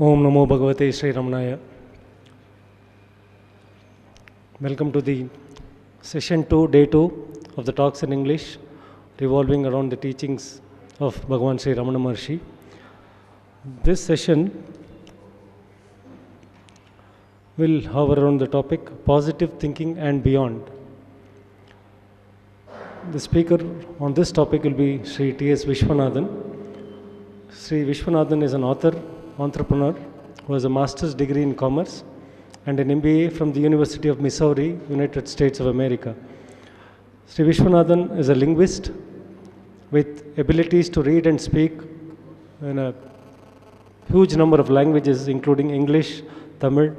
Om Namo Bhagavate Sri Ramanaya. Welcome to the session 2, day 2 of the talks in English, revolving around the teachings of Bhagavan Sri Ramana Maharshi. This session will hover around the topic positive thinking and beyond. The speaker on this topic will be Sri T.S. Vishwanathan. Sri Vishwanathan is an author, entrepreneur who has a master's degree in commerce and an MBA from the University of Missouri, United States of America. Sri Vishwanathan is a linguist with abilities to read and speak in a huge number of languages, including English, Tamil,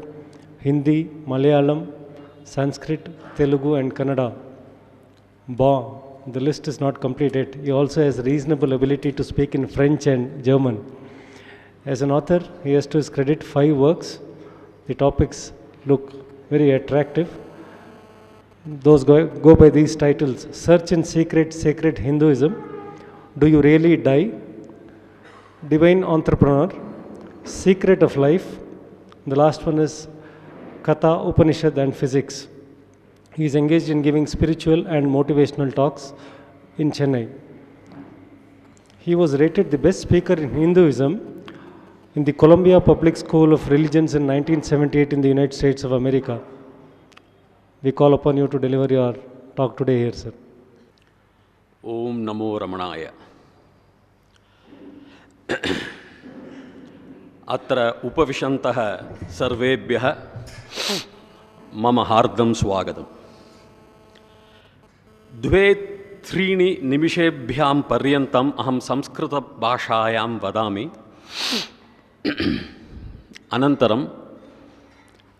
Hindi, Malayalam, Sanskrit, Telugu, and Kannada. The list is not completed. He also has reasonable ability to speak in French and German. As an author, he has to his credit 5 works. The topics look very attractive. Those go by these titles: Search in Secret, Sacred Hinduism, Do You Really Die?, Divine Entrepreneur, Secret of Life. The last one is Katha, Upanishad and Physics. He is engaged in giving spiritual and motivational talks in Chennai. He was rated the best speaker in Hinduism in the Columbia Public School of Religions in 1978 in the United States of America. We call upon you to deliver your talk today here, sir. Om Namo Ramanaya. Atra Upavishantaha Sarvebhyaha Mama Hardam Swagatam. Dve Trini Nimishebhyam Paryantam Aham Samskrita Bhashayam Vadami. Anantaram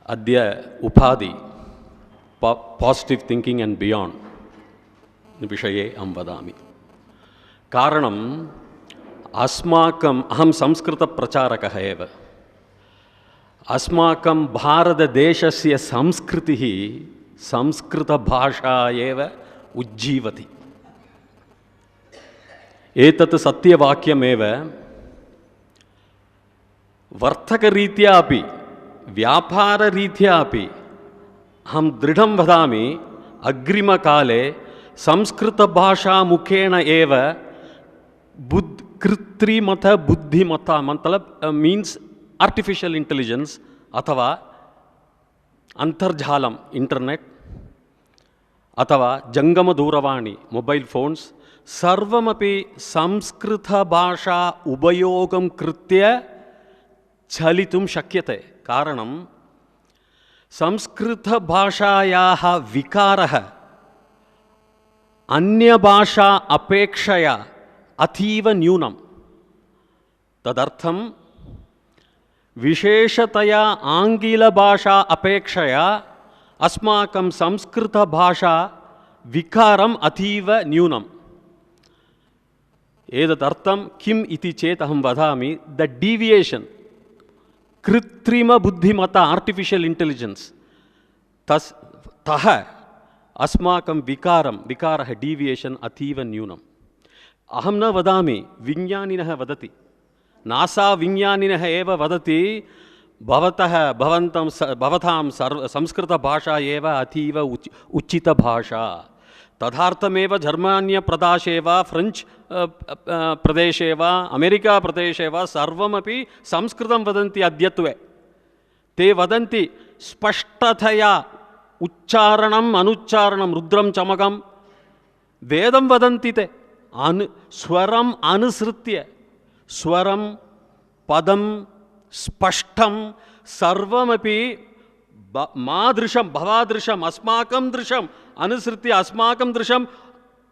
Adya Upadhi Positive Thinking and Beyond Vishaye Vadami. Karanam Asmakam Aham Samskrita Pracharakaha eva. Asmakam Bharata Deshasya Samskritihi Samskrita Bhasha eva Ujjivati. Etat Satyavakyam eva Varthakaritya api Vyapararitya api Aham Dridham Vadami Agrima Kale Samskrita Bhasha Mukhena eva Kritrimata Buddhimata Mantalab means artificial intelligence athava Antarjalam internet athava Jangama Duravani mobile phones Sarvamapi Samskrita Bhasha Ubayogam Kritya Chalitum Shakyate. Karanam Samskrita Bhashayaha Vikaraha Anya Bhasha Apekshaya Athiva Nyunam. Tadartham Visheshataya Angila Bhasha Apekshaya Asmakam Samskrita Bhasha Vikaram Athiva Nyunam. Edadartham Kim iti chetaham vadami. The deviation Kritrima Buddhimata, artificial intelligence. Taha Asmakam Vikaraha deviation Athiva Nyunam. Aham na vadami Vinyaninaha vadati. NASA Vinyaninaha eva vadati Bhavatam Samskrita Bhasha eva Athiva Uchita Bhasha. Tadhartameva Germania Pradasheva, French Pradesheva, America Pradesheva, Sarvamapi Samskritam Vadanti Adyatve. Te Vadanti Spashtataya Ucharanam Anucharanam Rudram Chamagam Vedam Vadanti te Swaram Anusritya Swaram Padam Spashtam Sarvamapi Madrisham Bhavadrisham Asmakam Drisham Anusritya Asmakam Drisham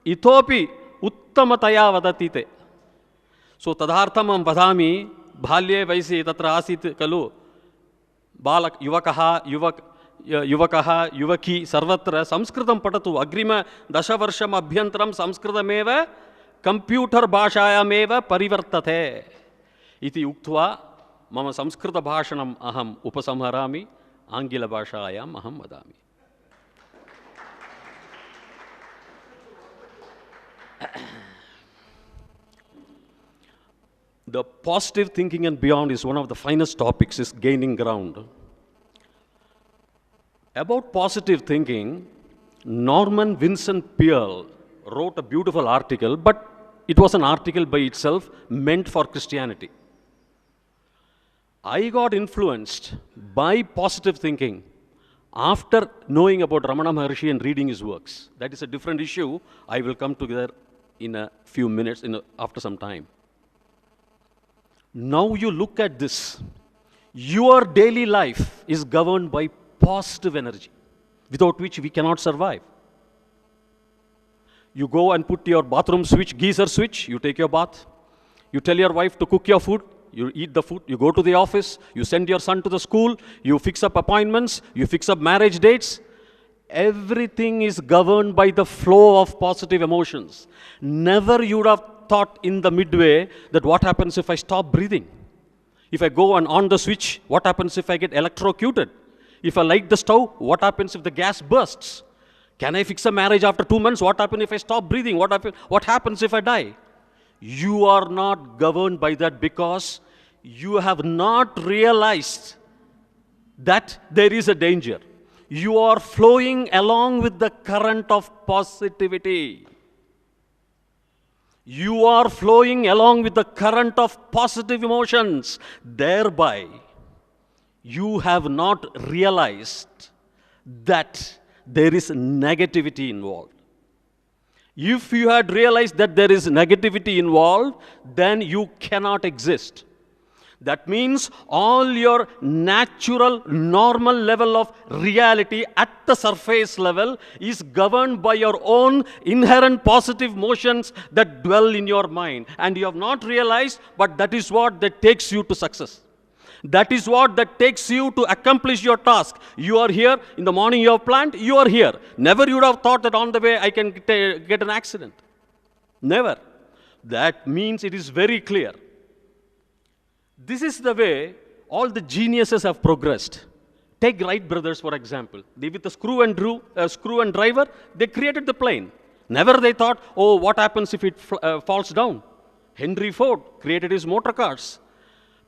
Itopi Uttamataya Vadatite. So Tadharthamam Vadami Bhalye Vaisi Tatra Asit Kalu Balak Yuvakaha Yuvaki Sarvatra Samskritam Patatu Agrima Dashavarsham Abhyantaram Samskritameva Computer Bhashayameva Parivartate. Iti Uktva Mama Samskrita Bhashanam Aham Upasamharami Angila Bhashayam Aham Vadami. The positive thinking and beyond is one of the finest topics, is gaining ground. About positive thinking, Norman Vincent Peale wrote a beautiful article, but it was an article by itself meant for Christianity. I got influenced by positive thinking after knowing about Ramana Maharshi and reading his works. That is a different issue. I will come together in a few minutes, after some time. Now you look at this. Your daily life is governed by positive energy, without which we cannot survive. You go and put your bathroom switch, geyser switch, you take your bath. You tell your wife to cook your food, you eat the food. You go to the office, you send your son to the school, you fix up appointments, you fix up marriage dates. Everything is governed by the flow of positive emotions. Never you would have thought in the midway that what happens if I stop breathing? If I go and on the switch, what happens if I get electrocuted? If I light the stove, what happens if the gas bursts? Can I fix a marriage after 2 months? What happens if I stop breathing? What happens if I die? You are not governed by that because you have not realized that there is a danger. You are flowing along with the current of positivity. You are flowing along with the current of positive emotions. Thereby, you have not realized that there is negativity involved. If you had realized that there is negativity involved, then you cannot exist. That means all your natural, normal level of reality at the surface level is governed by your own inherent positive motions that dwell in your mind. And you have not realized, but that is what that takes you to success. That is what that takes you to accomplish your task. You are here, in the morning you have planned, you are here. Never you would have thought that on the way I can get an accident. Never. That means it is very clear. This is the way all the geniuses have progressed. Take Wright brothers, for example. They, with a screw and driver, they created the plane. Never they thought, oh, what happens if it falls down? Henry Ford created his motor cars.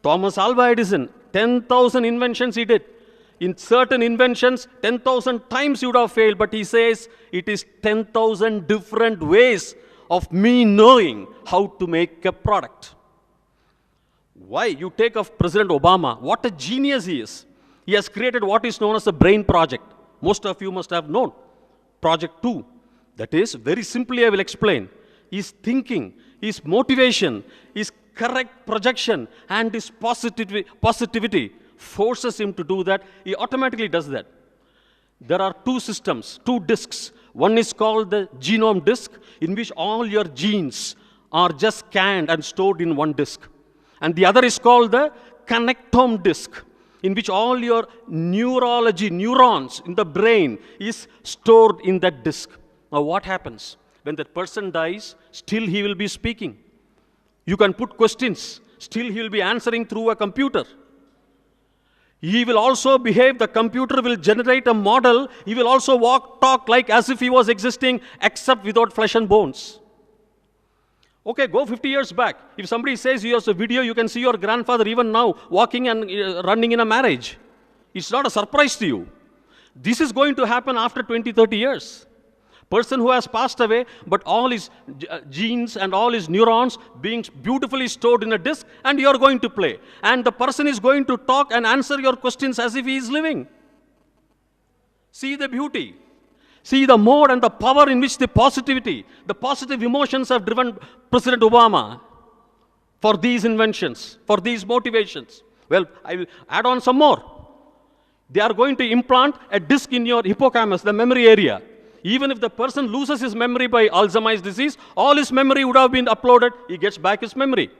Thomas Alva Edison, 10,000 inventions he did. In certain inventions, 10,000 times you would have failed, but he says, it is 10,000 different ways of me knowing how to make a product. Why? You take of President Obama, what a genius he is. He has created what is known as the BRAIN project. Most of you must have known. Project 2. That is, very simply I will explain. His thinking, his motivation, his correct projection, and his positivity forces him to do that. He automatically does that. There are two systems, two disks. One is called the genome disk, in which all your genes are just scanned and stored in one disk. And the other is called the connectome disk, in which all your neurons in the brain is stored in that disk. Now what happens? When that person dies, still he will be speaking. You can put questions, still he will be answering through a computer. He will also behave, the computer will generate a model, he will also talk like as if he was existing, except without flesh and bones. Okay, go 50 years back. If somebody says you have a video, you can see your grandfather even now walking and running in a marriage. It's not a surprise to you. This is going to happen after 20, 30 years. Person who has passed away, but all his genes and all his neurons being beautifully stored in a disk, and you are going to play. And the person is going to talk and answer your questions as if he is living. See the beauty. See the mode and the power in which the positive emotions have driven President Obama for these inventions, for these motivations. Well, I will add on some more. They are going to implant a disk in your hippocampus, the memory area. Even if the person loses his memory by Alzheimer's disease, all his memory would have been uploaded, he gets back his memory.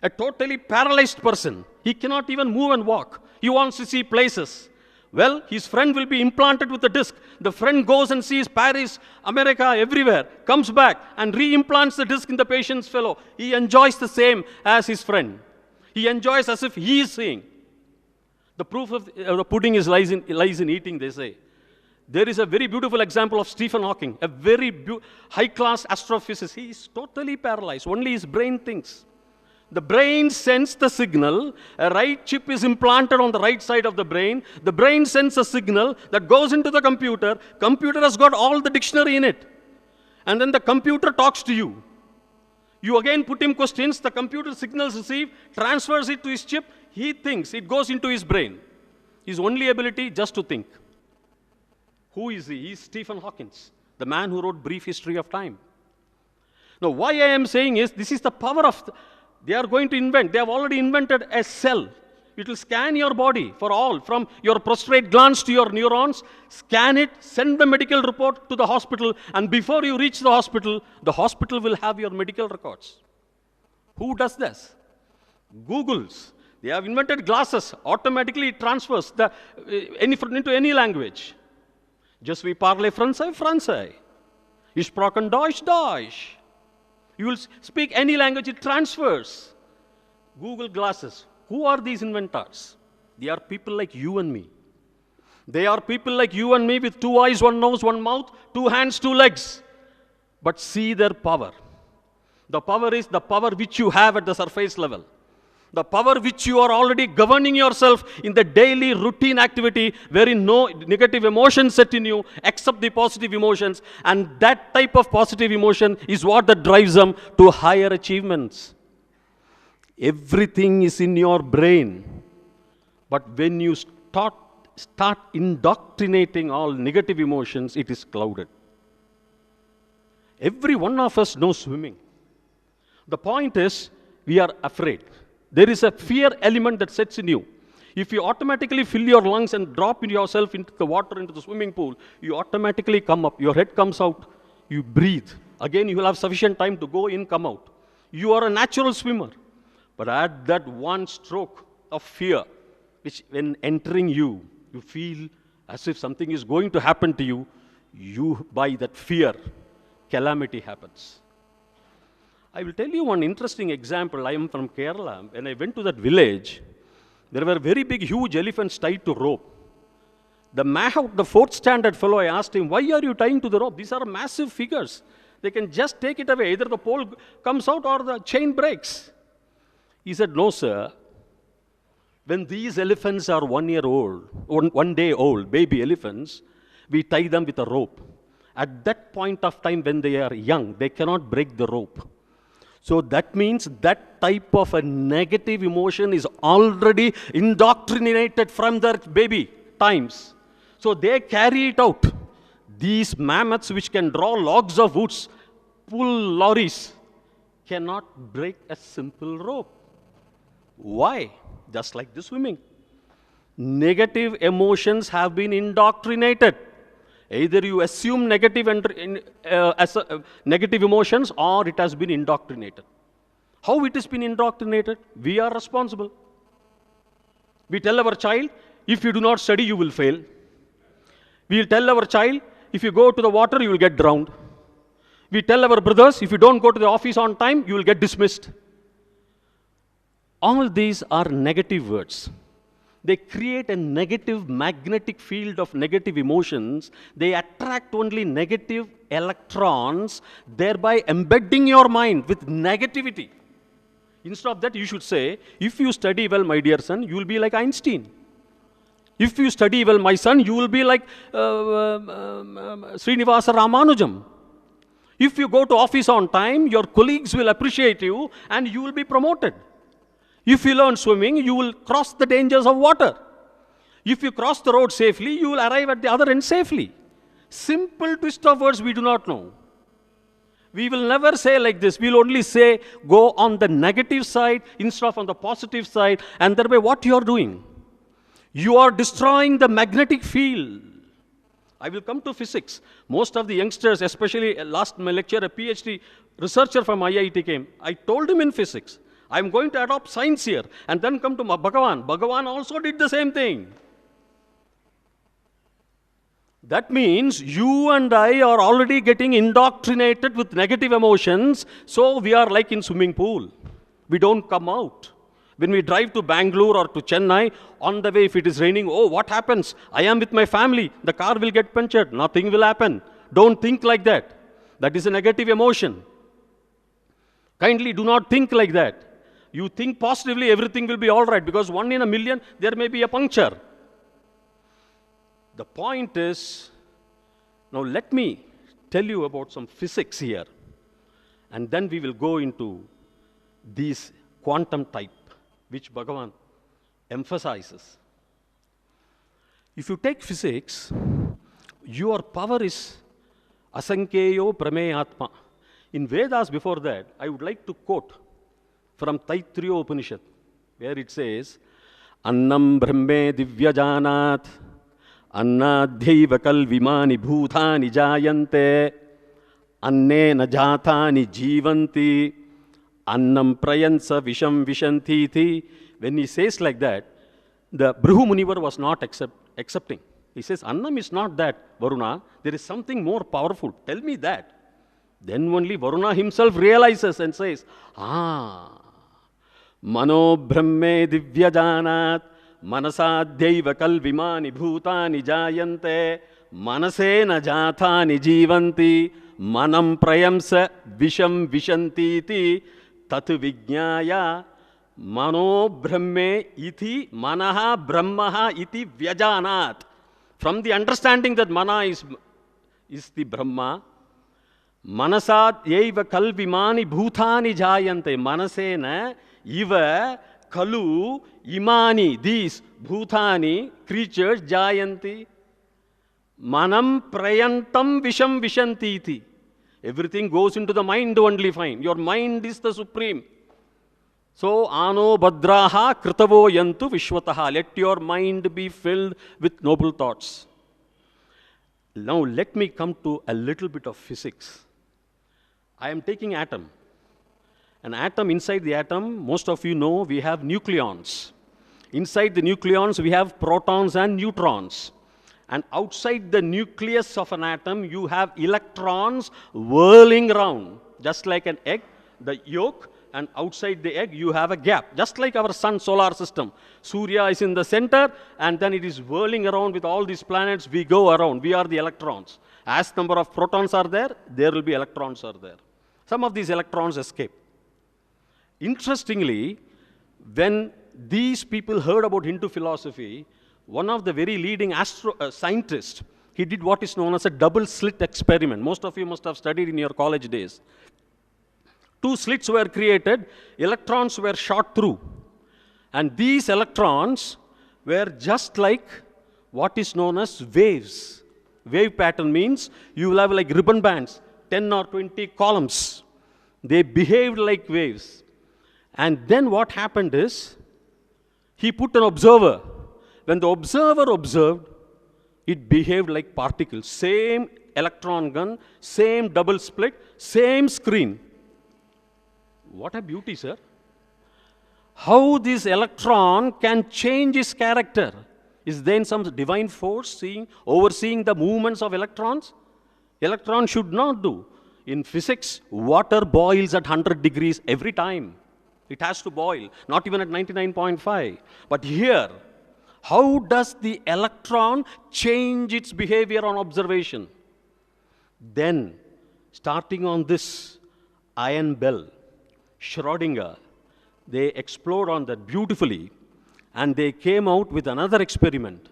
A totally paralyzed person, he cannot even move and walk. He wants to see places. Well, his friend will be implanted with the disk. The friend goes and sees Paris, America, everywhere, comes back and re-implants the disk in the patient's fellow. He enjoys the same as his friend. He enjoys as if he is seeing. The proof of the pudding lies in eating, they say. There is a very beautiful example of Stephen Hawking, a very high-class astrophysicist. He is totally paralyzed. Only his brain thinks. The brain sends the signal. A right chip is implanted on the right side of the brain. The brain sends a signal that goes into the computer. Computer has got all the dictionary in it. And then the computer talks to you. You again put him questions. The computer signals receive, transfers it to his chip. He thinks. It goes into his brain. His only ability just to think. Who is he? He is Stephen Hawking, the man who wrote Brief History of Time. Now, why I am saying is, this is the power of, they are going to invent, they have already invented a cell. It will scan your body for all, from your prostate glands to your neurons, scan it, send the medical report to the hospital, and before you reach the hospital will have your medical records. Who does this? Google's. They have invented glasses, automatically it transfers into any language. Je suis parler français, français. Ich spreche Deutsch, Deutsch. You will speak any language, it transfers. Google glasses. Who are these inventors? They are people like you and me. They are people like you and me with 2 eyes, 1 nose, 1 mouth, 2 hands, 2 legs. But see their power. The power is the power which you have at the surface level. The power which you are already governing yourself in the daily routine activity wherein no negative emotions set in you except the positive emotions. And that type of positive emotion is what that drives them to higher achievements. Everything is in your brain. But when you start indoctrinating all negative emotions, it is clouded. Every one of us knows swimming. The point is, we are afraid. There is a fear element that sets in you. If you automatically fill your lungs and drop yourself into the water, into the swimming pool, you automatically come up. Your head comes out. You breathe. Again, you will have sufficient time to go in, come out. You are a natural swimmer. But at that one stroke of fear, which when entering you feel as if something is going to happen to you, by that fear, calamity happens. I will tell you one interesting example. I am from Kerala. When I went to that village, there were very big, huge elephants tied to rope. The 4th standard fellow, I asked him, why are you tying to the rope? These are massive figures. They can just take it away. Either the pole comes out or the chain breaks. He said, no, sir. When these elephants are 1 year old, or 1 day old, baby elephants, we tie them with a rope. At that point of time when they are young, they cannot break the rope. So that means that type of a negative emotion is already indoctrinated from their baby times. So they carry it out. These mammoths which can draw logs of woods, pull lorries, cannot break a simple rope. Why? Just like the swimming. Negative emotions have been indoctrinated. Either you assume negative emotions or it has been indoctrinated. How it has been indoctrinated? We are responsible. We tell our child, if you do not study, you will fail. We will tell our child, if you go to the water, you will get drowned. We tell our brothers, if you don't go to the office on time, you will get dismissed. All these are negative words. They create a negative magnetic field of negative emotions. They attract only negative electrons, thereby embedding your mind with negativity. Instead of that, you should say, if you study well, my dear son, you will be like Einstein. If you study well, my son, you will be like Srinivasa Ramanujam. If you go to office on time, your colleagues will appreciate you and you will be promoted. If you learn swimming, you will cross the dangers of water. If you cross the road safely, you will arrive at the other end safely. Simple twist of words we do not know. We will never say like this. We will only say, go on the negative side instead of on the positive side, and thereby what you are doing? You are destroying the magnetic field. I will come to physics. Most of the youngsters, especially last my lecture, a PhD researcher from IIT came. I told him in physics, I'm going to adopt science here and then come to Bhagavan. Bhagavan also did the same thing. That means you and I are already getting indoctrinated with negative emotions, so we are like in swimming pool. We don't come out. When we drive to Bangalore or to Chennai, on the way if it is raining, oh, what happens? I am with my family. The car will get punctured. Nothing will happen. Don't think like that. That is a negative emotion. Kindly do not think like that. You think positively, everything will be all right, because 1 in a million, there may be a puncture. The point is, now let me tell you about some physics here, and then we will go into these quantum type, which Bhagavan emphasizes. If you take physics, your power is asankheyo prameyatma. In Vedas before that, I would like to quote from Taittiriya Upanishad, where it says, Annam brahme divyajanat, annadhyaiva kalvimani bhutani jayante, annena jatani jivanti, annam prayansa visham vishantiti. When he says like that, the Bhrigu Munivar was not accepting. He says, Annam is not that, Varuna. There is something more powerful. Tell me that. Then only Varuna himself realizes and says, Mano brahme divyajanat, manasadhyaiva kalvimani bhutani jayante, manasena jathani jivanti, manam prayamsa visham vishantiti, tat vijnaya, mano brahme iti manaha brahmaha iti vyajanat. From the understanding that mana is the Brahma, manasat yaiva kalvimani bhutani jayante, manasena iva kalu imani, these bhutani, creatures, jayanti, manam prayantam visham vishantiti. Everything goes into the mind only, fine. Your mind is the supreme. So, ano bhadraha kritavo yantu vishwataha. Let your mind be filled with noble thoughts. Now, let me come to a little bit of physics. I am taking atom. An atom, inside the atom, most of you know, we have nucleons. Inside the nucleons, we have protons and neutrons. And outside the nucleus of an atom, you have electrons whirling around. Just like an egg, the yolk, and outside the egg, you have a gap. Just like our sun solar system. Surya is in the center, and then it is whirling around with all these planets. We go around. We are the electrons. As number of protons are there will be electrons are there. Some of these electrons escape. Interestingly, when these people heard about Hindu philosophy, one of the very leading scientists, he did what is known as a double slit experiment. Most of you must have studied in your college days. 2 slits were created, electrons were shot through. And these electrons were just like what is known as waves. Wave pattern means you will have like ribbon bands, 10 or 20 columns. They behaved like waves. And then what happened is, he put an observer. When the observer observed, it behaved like particles. Same electron gun, same double split, same screen. What a beauty, sir. How this electron can change its character? Is there some divine force overseeing the movements of electrons? Electrons should not do. In physics, water boils at 100 degrees every time. It has to boil, not even at 99.5. But here, how does the electron change its behavior on observation? Then, starting on this iron bell, Schrödinger, they explored on that beautifully, and they came out with another experiment.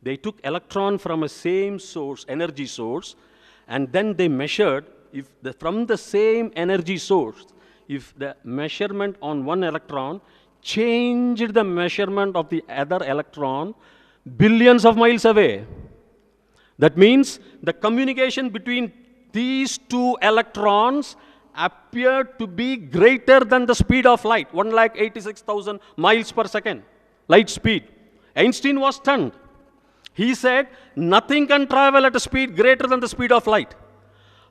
They took electron from a same source, energy source, and then they measured from the same energy source, if the measurement on one electron changed the measurement of the other electron billions of miles away. That means the communication between these 2 electrons appeared to be greater than the speed of light, 186,000 miles per second, light speed. Einstein was stunned. He said, nothing can travel at a speed greater than the speed of light.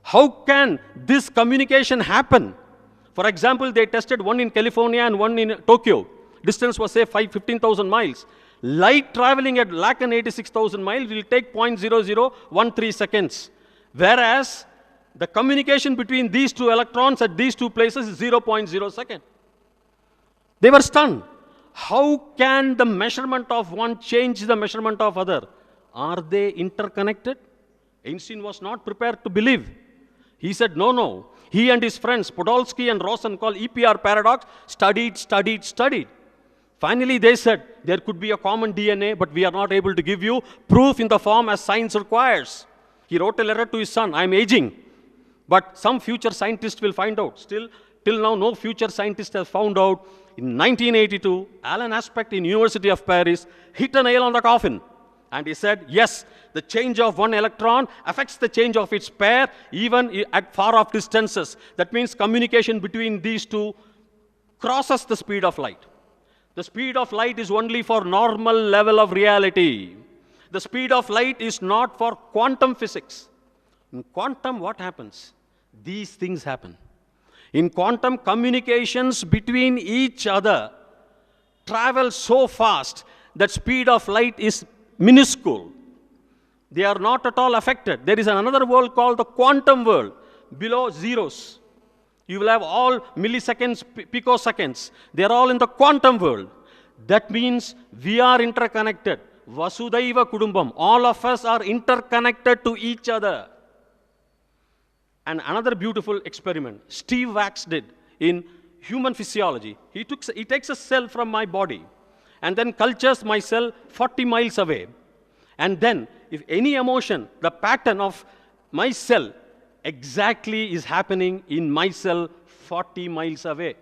How can this communication happen? For example, they tested one in California and one in Tokyo. Distance was, say, 15,000 miles. Light traveling at 186,000 miles will take 0.0013 seconds. Whereas, the communication between these 2 electrons at these 2 places is 0.0 second. They were stunned. How can the measurement of one change the measurement of other? Are they interconnected? Einstein was not prepared to believe. He said, no. He and his friends, Podolsky and Rosenthal, EPR paradox, studied. Finally, they said, there could be a common DNA, but we are not able to give you proof in the form as science requires. He wrote a letter to his son, I'm aging, but some future scientist will find out. Still, till now, no future scientist has found out. In 1982, Alan Aspect in University of Paris hit a nail on the coffin. And he said, yes, the change of one electron affects the change of its pair, even at far off distances. That means communication between these two crosses the speed of light. The speed of light is only for normal level of reality. The speed of light is not for quantum physics. In quantum, what happens? These things happen. In quantum, communications between each other travel so fast that speed of light is minuscule. They are not at all affected. There is another world called the quantum world, below zeros. You will have all milliseconds, picoseconds. They are all in the quantum world. That means we are interconnected. Vasudhaiva Kudumbam. All of us are interconnected to each other. And another beautiful experiment Steve Wax did in human physiology. He takes a cell from my body and then cultures my cell 40 miles away. And then, if any emotion, the pattern of my cell exactly is happening in my cell 40 miles away.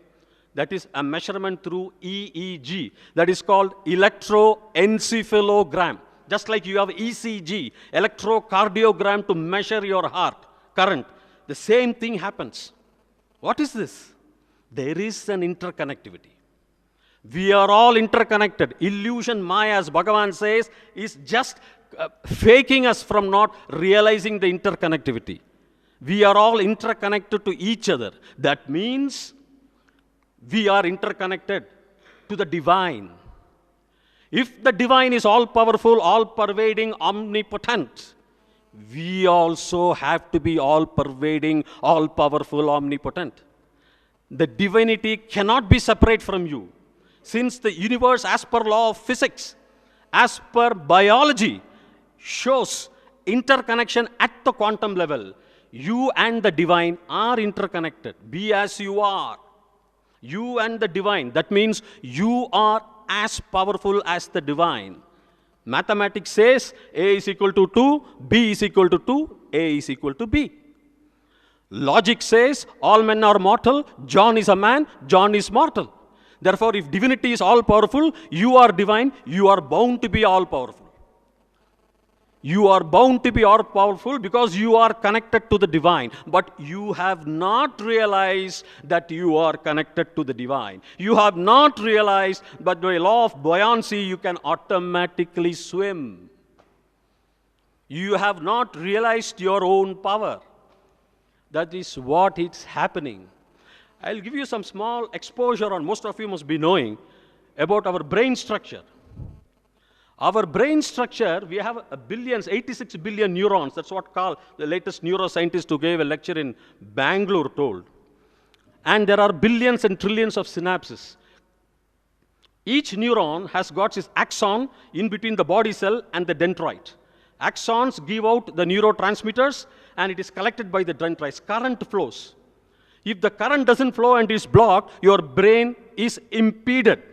That is a measurement through EEG. That is called electroencephalogram. Just like you have ECG, electrocardiogram to measure your heart current. The same thing happens. What is this? There is an interconnectivity. We are all interconnected. Illusion, Maya, as Bhagavan says, is just faking us from not realizing the interconnectivity. We are all interconnected to each other. That means we are interconnected to the divine. If the divine is all-powerful, all-pervading, omnipotent, we also have to be all-pervading, all-powerful, omnipotent. The divinity cannot be separate from you. Since the universe, as per law of physics, as per biology, shows interconnection at the quantum level, you and the divine are interconnected. Be as you are. You and the divine. That means you are as powerful as the divine. Mathematics says A is equal to 2, B is equal to 2, A is equal to B. Logic says all men are mortal, John is a man, John is mortal. Therefore, if divinity is all-powerful, you are divine, you are bound to be all-powerful. You are bound to be all-powerful because you are connected to the divine. But you have not realized that you are connected to the divine. You have not realized that by law of buoyancy, you can automatically swim. You have not realized your own power. That is what is happening. I'll give you some small exposure on, most of you must be knowing, about our brain structure. Our brain structure, we have 86 billion neurons. That's what the latest neuroscientist who gave a lecture in Bangalore told. And there are billions and trillions of synapses. Each neuron has got its axon in between the body cell and the dendrite. Axons give out the neurotransmitters, and it is collected by the dendrites. Current flows. If the current doesn't flow and is blocked, your brain is impeded.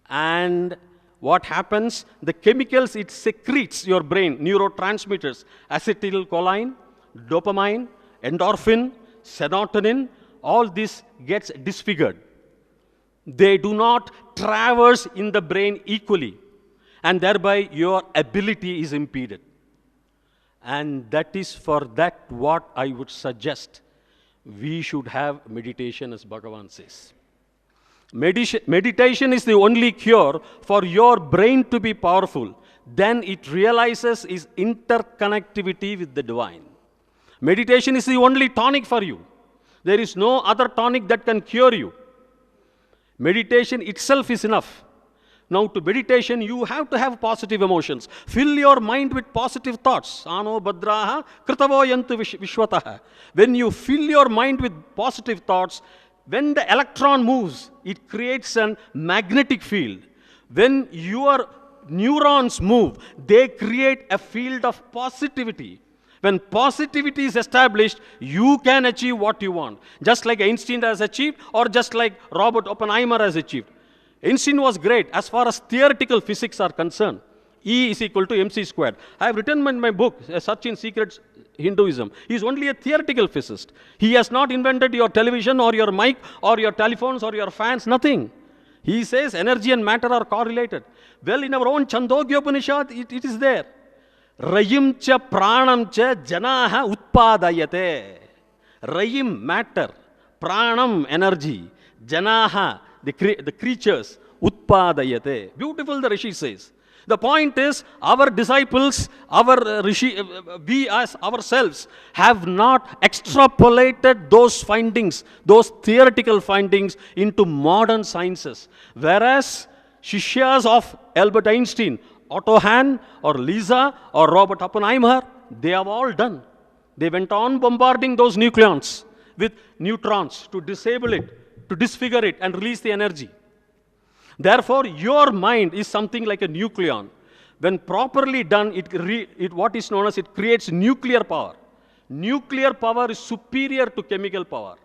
And what happens? The chemicals it secretes, your brain, neurotransmitters, acetylcholine, dopamine, endorphin, serotonin, all this gets disfigured. They do not traverse in the brain equally, and thereby your ability is impeded. And that is for that what I would suggest. We should have meditation, as Bhagavan says. Meditation is the only cure for your brain to be powerful. Then it realizes its interconnectivity with the divine. Meditation is the only tonic for you. There is no other tonic that can cure you. Meditation itself is enough. Now, to meditation, you have to have positive emotions. Fill your mind with positive thoughts. Ano badraha kritavo yantu vishwataha. When you fill your mind with positive thoughts, when the electron moves, it creates a magnetic field. When your neurons move, they create a field of positivity. When positivity is established, you can achieve what you want. Just like Einstein has achieved, or just like Robert Oppenheimer has achieved. Einstein was great as far as theoretical physics are concerned. E is equal to mc squared. I have written in my book, Such in Secrets Hinduism. He is only a theoretical physicist. He has not invented your television or your mic or your telephones or your fans, nothing. He says energy and matter are correlated. Well, in our own Chandogya Upanishad, it is there. Rayim cha pranam cha janaha utpadayate. Rayim, matter. Pranam, energy. Janaha, the creatures. Utpadayate. Beautiful, the Rishi says. The point is, our disciples, our Rishi, we as ourselves have not extrapolated those findings, those theoretical findings into modern sciences. Whereas Shishyas of Albert Einstein, Otto Hahn or Lisa or Robert Oppenheimer, they have all done. They went on bombarding those nucleons with neutrons to disable it, to disfigure it and release the energy. Therefore, your mind is something like a nucleon. When properly done, what is known as it creates nuclear power. Nuclear power is superior to chemical power.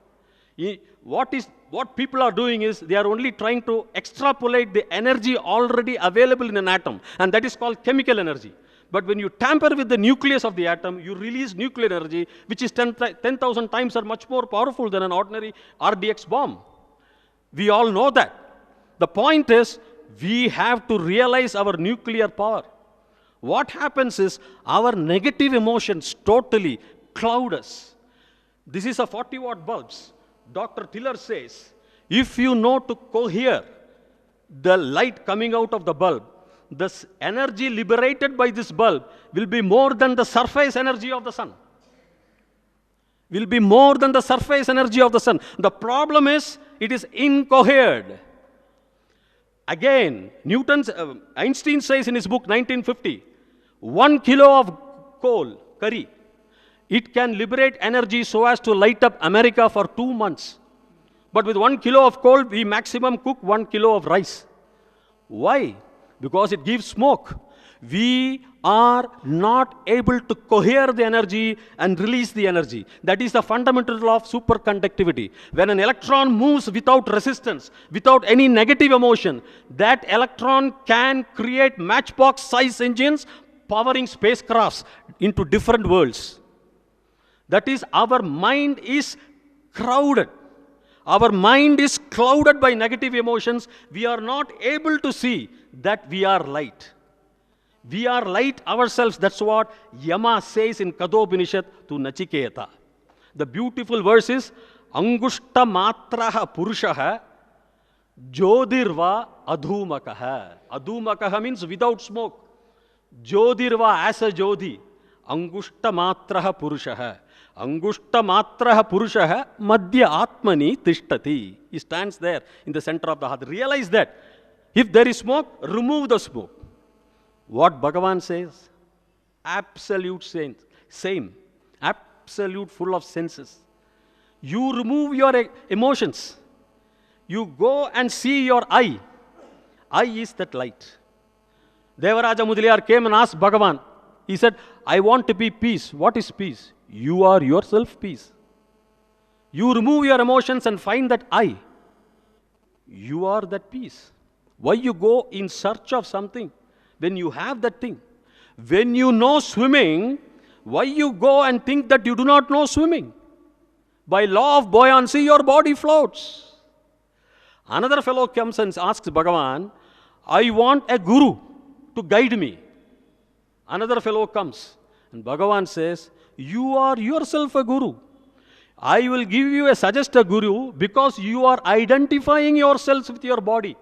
What people are doing is they are only trying to extrapolate the energy already available in an atom, and that is called chemical energy. But when you tamper with the nucleus of the atom, you release nuclear energy, which is 10,000 times or much more powerful than an ordinary RDX bomb. We all know that. The point is, we have to realize our nuclear power. What happens is, our negative emotions totally cloud us. This is a 40-watt bulbs. Dr. Tiller says, if you know to cohere the light coming out of the bulb, the energy liberated by this bulb will be more than the surface energy of the sun. Will be more than the surface energy of the sun. The problem is, it is incohered. Again, Einstein says in his book 1950, 1 kilo of coal, curry, it can liberate energy so as to light up America for 2 months. But with 1 kilo of coal, we maximum cook 1 kilo of rice. Why? Because it gives smoke. We are not able to cohere the energy and release the energy. That is the fundamental law of superconductivity. When an electron moves without resistance, without any negative emotion, that electron can create matchbox-size engines powering spacecrafts into different worlds. That is, our mind is crowded. Our mind is clouded by negative emotions. We are not able to see that we are light. We are light ourselves. That's what Yama says in Kadopanishad to Nachiketa. The beautiful verse is, Angushta matraha purushaha jodirva adhumakaha. Adhumakaha means without smoke. Jodirva as a jodi. Angushta matraha purushaha. Angushta matraha purushaha madhya atmani tishtati. He stands there in the center of the heart. Realize that if there is smoke, remove the smoke. What Bhagavan says? Absolute sense. Same. Absolute full of senses. You remove your emotions. You go and see your eye. Eye is that light. Devaraja Mudaliyar came and asked Bhagavan. He said, I want to be peace. What is peace? You are yourself peace. You remove your emotions and find that eye. You are that peace. Why you go in search of something when you have that thing? When you know swimming, why you go and think that you do not know swimming? By law of buoyancy, your body floats. Another fellow comes and asks Bhagavan, I want a guru to guide me. Another fellow comes and Bhagavan says, you are yourself a guru. I will give you a suggested guru because you are identifying yourselves with your body.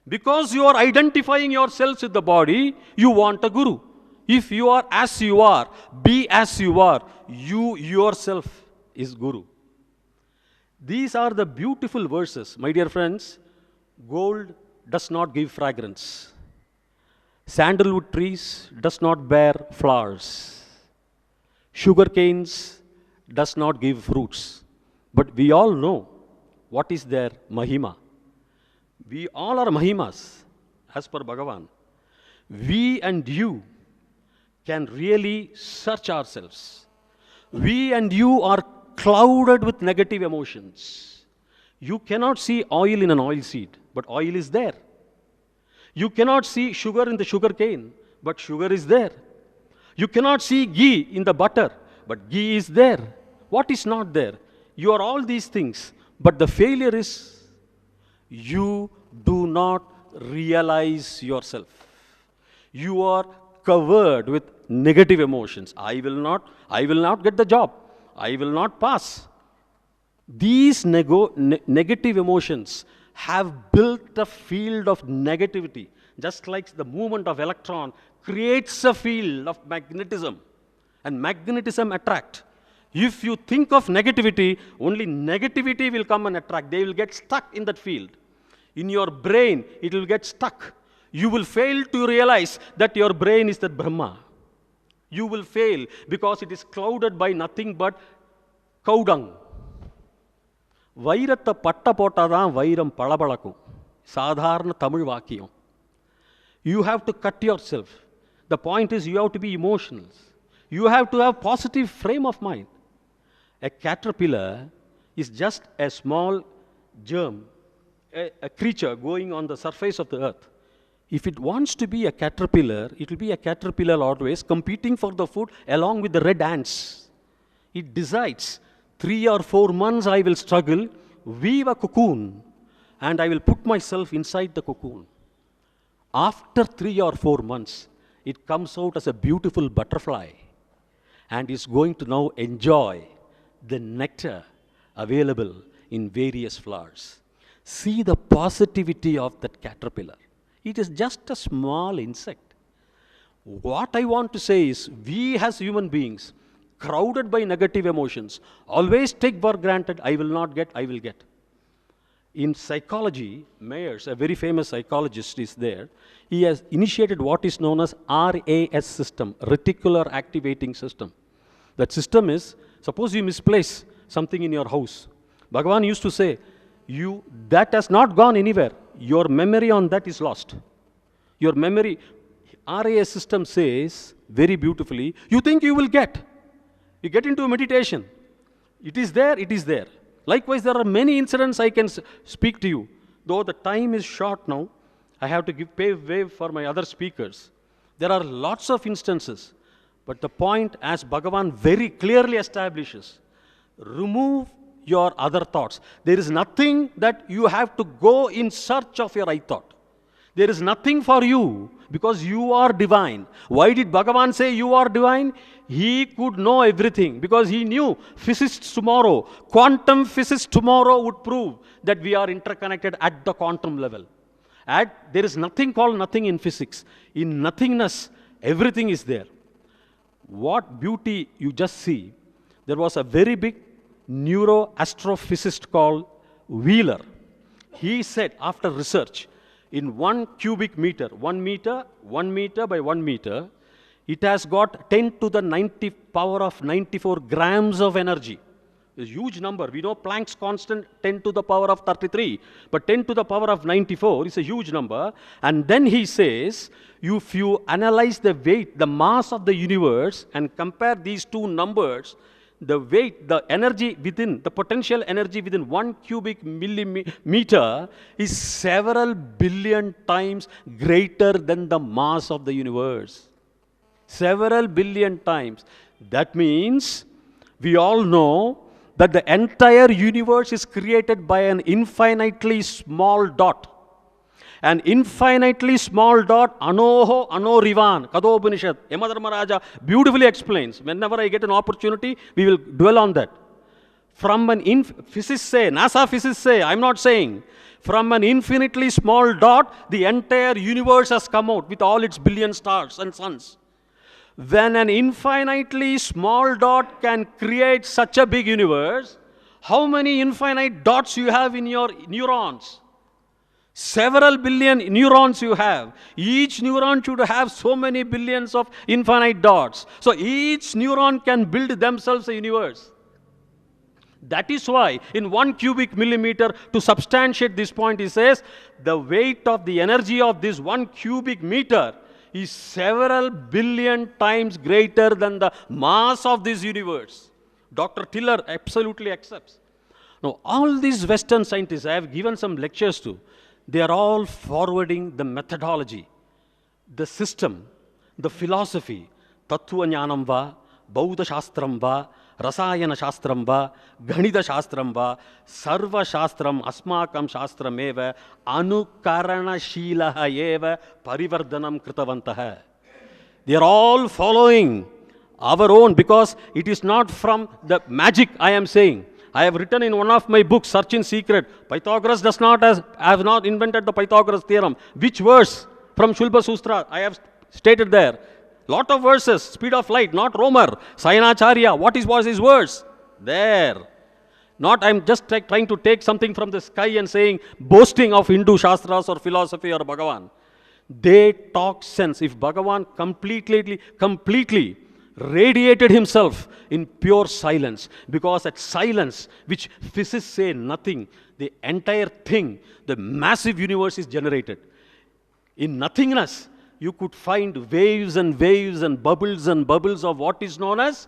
Because you are identifying yourselves with the body, you want a guru. If you are as you are, be as you are, you yourself is guru. These are the beautiful verses. My dear friends, gold does not give fragrance. Sandalwood trees does not bear flowers. Sugar canes does not give fruits. But we all know what is their mahima. We all are mahimas, as per Bhagavan. We and you can really search ourselves. We and you are clouded with negative emotions. You cannot see oil in an oil seed, but oil is there. You cannot see sugar in the sugar cane, but sugar is there. You cannot see ghee in the butter, but ghee is there. What is not there? You are all these things, but the failure is you do not realize yourself. You are covered with negative emotions. I will not get the job. I will not pass. These negative emotions have built a field of negativity, just like the movement of electron creates a field of magnetism, and magnetism attracts. If you think of negativity, only negativity will come and attract. They will get stuck in that field. In your brain, it will get stuck. You will fail to realize that your brain is that Brahma. You will fail because it is clouded by nothing but cow dung. வைரத்தை பட்டை போட்டால் தான் வைரம் பளபளக்கும். சாதாரண தமிழ் வாக்கியம். You have to cut yourself. The point is you have to be emotional. You have to have positive frame of mind. A caterpillar is just a small germ, a creature going on the surface of the earth. If it wants to be a caterpillar, it will be a caterpillar always, competing for the food along with the red ants. It decides, 3 or 4 months I will struggle, weave a cocoon, and I will put myself inside the cocoon. After 3 or 4 months, it comes out as a beautiful butterfly and is going to now enjoy the nectar available in various flowers. See the positivity of that caterpillar. It is just a small insect. What I want to say is, we as human beings, crowded by negative emotions, always take for granted, I will not get, I will get. In psychology, Mayers, a very famous psychologist, is there. He has initiated what is known as RAS system, reticular activating system. That system is, suppose you misplace something in your house. Bhagavan used to say, that has not gone anywhere. Your memory on that is lost. Your memory, RAS system says very beautifully, you think you will get. You get into a meditation. It is there, it is there. Likewise, there are many incidents I can speak to you. Though the time is short now, I have to pave way for my other speakers. There are lots of instances. But the point, as Bhagavan very clearly establishes, remove your other thoughts. There is nothing that you have to go in search of your I thought. There is nothing for you because you are divine. Why did Bhagavan say you are divine? He could know everything because he knew physicists tomorrow, quantum physics tomorrow would prove that we are interconnected at the quantum level. There is nothing called nothing in physics. In nothingness, everything is there. What beauty you just see. There was a very big neuroastrophysicist called Wheeler. He said, after research, in 1 cubic meter, 1 meter by 1 meter, it has got 10 to the 90 power of 94 grams of energy. It's a huge number. We know Planck's constant 10 to the power of 33, but 10 to the power of 94 is a huge number. And then he says, if you analyze the weight, the mass of the universe, and compare these two numbers, the weight, the energy within, the potential energy within 1 cubic millimeter is several billion times greater than the mass of the universe. Several billion times. That means we all know that the entire universe is created by an infinitely small dot. An infinitely small dot, Anoho Anorivan, Kadopanishad, Yamadharmaraja beautifully explains. Whenever I get an opportunity, we will dwell on that. From an physicists say, NASA physicists say, I'm not saying, from an infinitely small dot, the entire universe has come out with all its billion stars and suns. When an infinitely small dot can create such a big universe, how many infinite dots you have in your neurons? Several billion neurons you have. Each neuron should have so many billions of infinite dots. So each neuron can build themselves a universe. That is why in 1 cubic millimeter, to substantiate this point, he says, the weight of the energy of this 1 cubic meter is several billion times greater than the mass of this universe. Dr. Tiller absolutely accepts. Now, all these Western scientists I have given some lectures to, they are all forwarding the methodology, the system, the philosophy, Tattva Jnanam va, Bauddha Shastram va, Rasayana Shastram va, Ganida Shastram va, Sarva Shastram Asmakam Shastram eva, Anukarana Shilaha eva, Parivardhanam Kritavantaha. They are all following our own, because it is not from the magic I am saying. I have written in one of my books, Search in Secret, Pythagoras I have not invented the Pythagoras theorem. Which verse from Shulba Sustra I have stated there? Lot of verses, speed of light, not Romer. Sayanacharya, what was his verse? There. Not I'm just trying to take something from the sky and saying, boasting of Hindu Shastras or philosophy or Bhagavan. They talk sense. If Bhagavan completely radiated himself in pure silence, because that silence, which physicists say nothing, the entire thing, the massive universe is generated. In nothingness, you could find waves and waves and bubbles of what is known as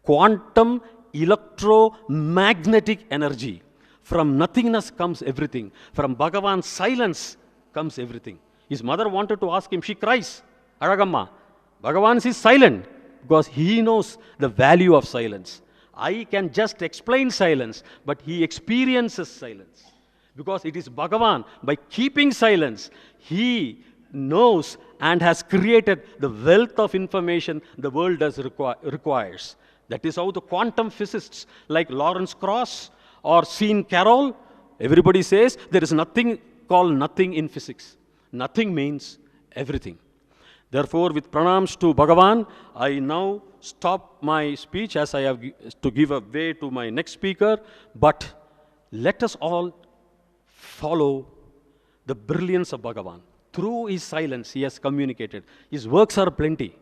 quantum electromagnetic energy. From nothingness comes everything. From Bhagavan's silence comes everything. His mother wanted to ask him, she cries, Aragamma. Bhagavan is silent because he knows the value of silence. I can just explain silence, but he experiences silence. Because it is Bhagavan, by keeping silence, he knows and has created the wealth of information the world requires. That is how the quantum physicists like Lawrence Krauss or Sean Carroll, everybody says there is nothing called nothing in physics. Nothing means everything. Therefore, with pranams to Bhagavan, I now stop my speech as I have to give a way to my next speaker. But let us all follow the brilliance of Bhagavan. Through his silence, he has communicated. His works are plenty.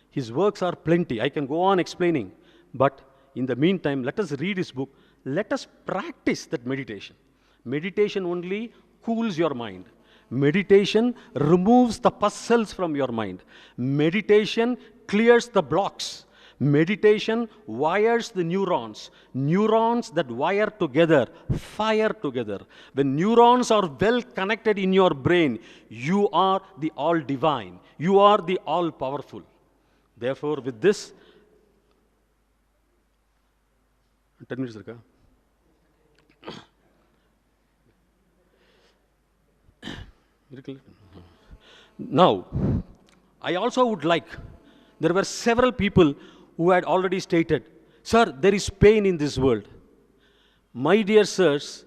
His works are plenty. I can go on explaining. But in the meantime, let us read his book. Let us practice that meditation. Meditation only cools your mind. Meditation removes the pus cells from your mind. Meditation clears the blocks. Meditation wires the neurons. Neurons that wire together, fire together. When neurons are well connected in your brain, you are the all divine. You are the all powerful. Therefore, with this, 10 minutes. Now, I also would like, there were several people who had already stated, sir, there is pain in this world. My dear sirs,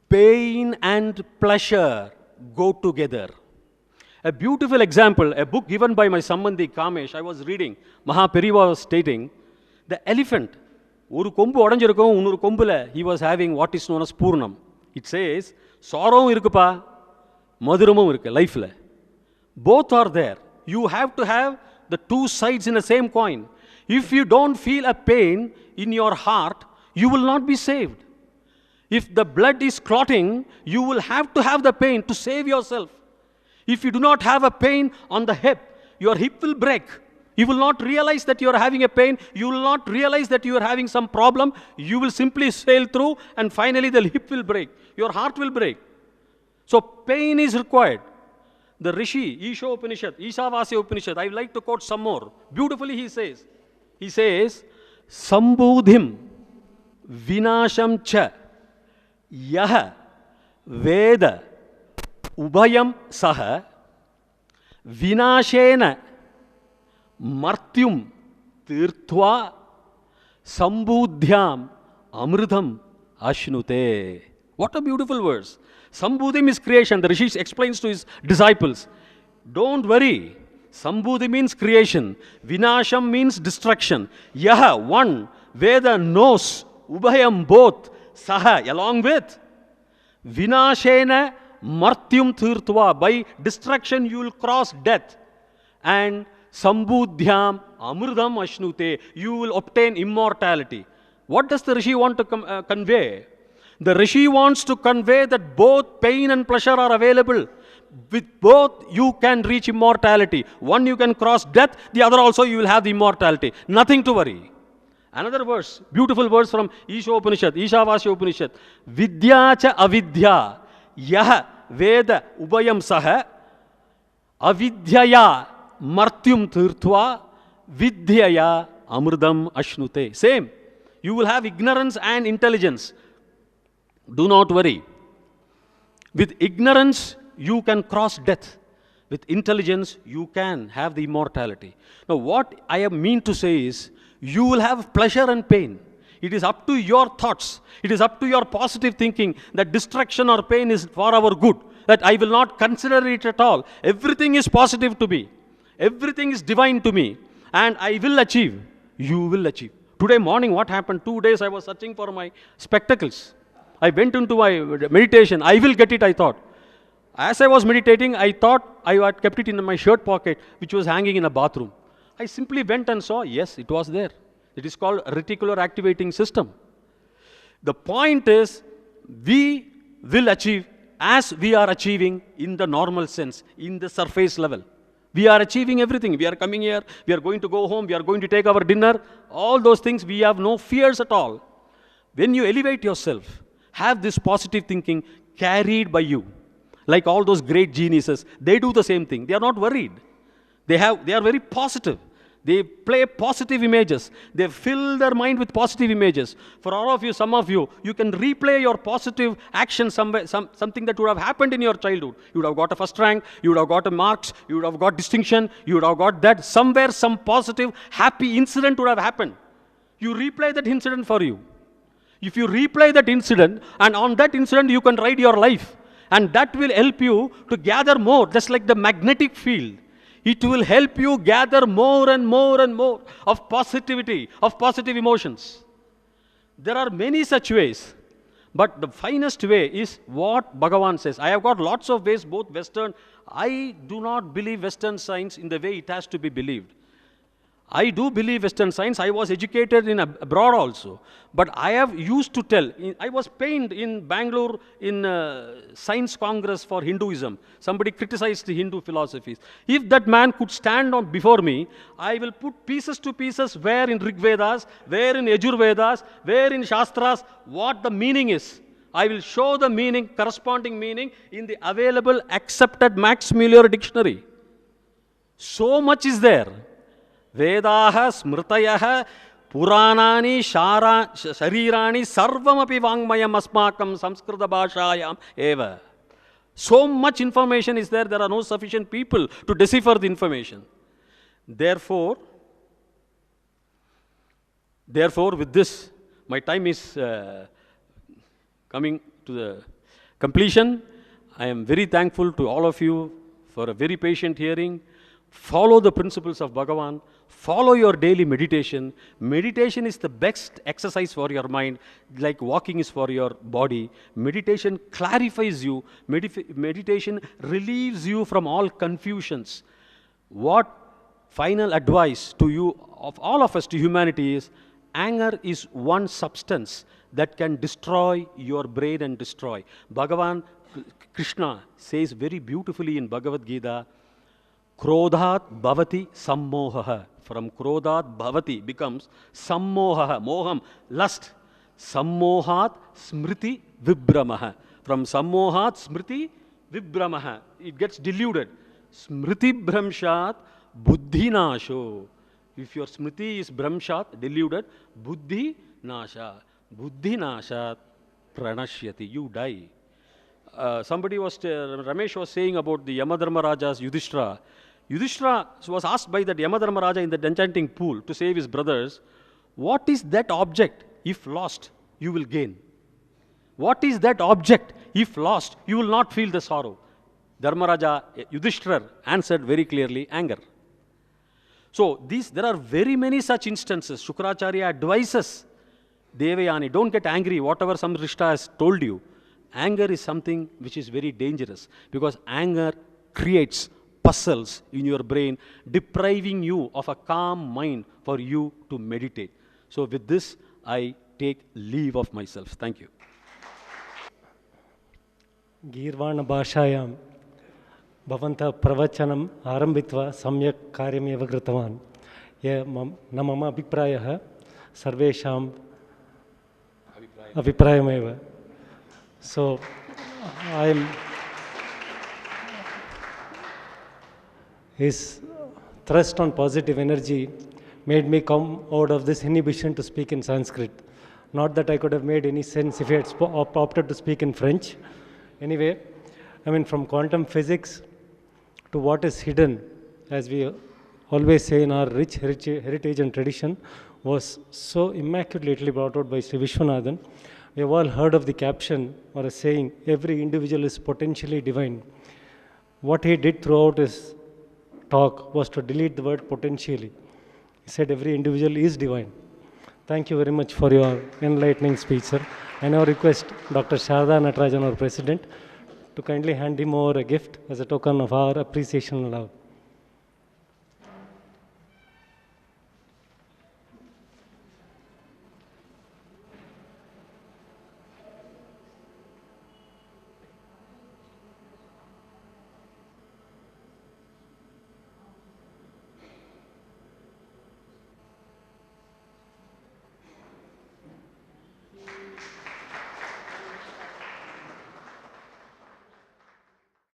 pain and pleasure go together. A beautiful example, a book given by my Sambandhi Kamesh, I was reading, Mahaperiva was stating, the elephant, oru kombu odanjirukum, unnuru kombula, he was having what is known as Purnam. It says, sorrow irukuppa, madhuramum irukku, life la. Both are there. You have to have the two sides in the same coin. If you don't feel a pain in your heart, you will not be saved. If the blood is clotting, you will have to have the pain to save yourself. If you do not have a pain on the hip, your hip will break. You will not realize that you are having a pain. You will not realize that you are having some problem. You will simply sail through and finally the hip will break. Your heart will break. So pain is required. The Rishi, Isha Vasya Upanishad, I would like to quote some more. Beautifully he says, Sambudhim Vinasham Cha Yaha Veda Ubhayam Saha Vinashena Martyum Tirthva Sambudhyam Amridham Ashnute. What a beautiful verse. Sambudhim is creation. The Rishi explains to his disciples, don't worry. Sambudhi means creation. Vinasham means destruction. Yaha, one. Veda knows. Ubhayam, both. Saha, along with. Vinashena martyum tirtva. By destruction you will cross death. And Sambudhyam amridam ashnute. You will obtain immortality. What does the Rishi want to convey? The Rishi wants to convey that both pain and pleasure are available. with both you can reach immortality. One you can cross death, the other also you will have the immortality. Nothing to worry. Another verse, beautiful verse from Isha Upanishad, Ishavasya Upanishad. Vidya cha avidya yah veda ubayam saha avidyaya martyum tirtva vidyaya amridam ashnute. Same. You will have ignorance and intelligence. Do not worry. With ignorance, you can cross death. With intelligence, you can have the immortality. Now, what I mean to say is, you will have pleasure and pain. It is up to your thoughts. It is up to your positive thinking that destruction or pain is for our good. That I will not consider it at all. Everything is positive to me. Everything is divine to me. And I will achieve. You will achieve. Today morning, what happened? 2 days I was searching for my spectacles. I went into my meditation. I will get it, I thought. As I was meditating, I thought I had kept it in my shirt pocket, which was hanging in a bathroom. I simply went and saw, yes, it was there. It is called reticular activating system. The point is, we will achieve as we are achieving in the normal sense, in the surface level. We are achieving everything. We are coming here, we are going to go home, we are going to take our dinner. All those things, we have no fears at all. When you elevate yourself, have this positive thinking carried by you. Like all those great geniuses, they do the same thing. They are not worried. They are very positive. They play positive images. They fill their mind with positive images. For all of you, some of you, you can replay your positive action somewhere, something that would have happened in your childhood. You would have got a first rank, you would have got a marks, you would have got distinction, you would have got that. Somewhere some positive, happy incident would have happened. You replay that incident for you. If you replay that incident, and on that incident you can write your life. And that will help you to gather more, just like the magnetic field. It will help you gather more and more and more of positivity, of positive emotions. There are many such ways, but the finest way is what Bhagavan says. I have got lots of ways, both Western. I do not believe Western science in the way it has to be believed. I do believe Western science. I was educated in abroad also. But I have used to tell, I was pained in Bangalore in Science Congress for Hinduism. Somebody criticized the Hindu philosophies. If that man could stand on before me, I will put pieces to pieces where in Rig Vedas, where in Yajur Vedas, where in Shastras, what the meaning is. I will show the meaning, corresponding meaning in the available accepted Max Muller dictionary. So much is there. Vedaha, Smritayaha, Puranani, Sharirani, Sarvamapi Vangmayam Asmakam Samskrita Bhashayam Eva. So much information is there, there are no sufficient people to decipher the information. Therefore, with this, my time is coming to the completion. I am very thankful to all of you for a very patient hearing. Follow the principles of Bhagavan. Follow your daily meditation. Meditation is the best exercise for your mind, like walking is for your body. Meditation clarifies you. Meditation relieves you from all confusions. What final advice to you, of all of us, to humanity is, anger is one substance that can destroy your brain and destroy. Bhagavan Krishna says very beautifully in Bhagavad Gita, Krodhat bhavati sammohaha. From Krodhat bhavati becomes sammohaha, moham, lust. Sammohat smriti vibramaha. From sammohat smriti vibramaha. It gets deluded. Smriti bhramshat buddhi nasho. If your smriti is bhramshat, deluded, buddhi nasha. Buddhi nashat pranashyati. You die. Ramesh was saying about the Yamadharmaraja's Yudhishthira. Yudhishthira was asked by that Yamadharmaraja in the enchanting pool to save his brothers, what is that object, if lost, you will gain? What is that object, if lost, you will not feel the sorrow? Dharmaraja, Yudhishthira answered very clearly, anger. So there are very many such instances. Shukracharya advises Devayani, don't get angry, whatever some Rishta has told you. Anger is something which is very dangerous, because anger creates puzzles in your brain, depriving you of a calm mind for you to meditate. So with this, I take leave of myself. Thank you. Girvana Bhashayam. भवन्तः प्रवचनम् आरम्भित्वा सम्यक् कार्यमेव कृतवान्. न मम अभिप्रायः, सर्वेषाम् अभिप्रायमेव. So, his thrust on positive energy made me come out of this inhibition to speak in Sanskrit. Not that I could have made any sense if I had opted to speak in French. Anyway, I mean, from quantum physics to what is hidden, as we always say in our rich heritage and tradition, was so immaculately brought out by Sri Vishwanathan. We have all heard of the caption or a saying, every individual is potentially divine. What he did throughout his talk was to delete the word potentially. He said every individual is divine. Thank you very much for your enlightening speech, sir. I now request Dr. Sharda Natarajan, our president, to kindly hand him over a gift as a token of our appreciation and love.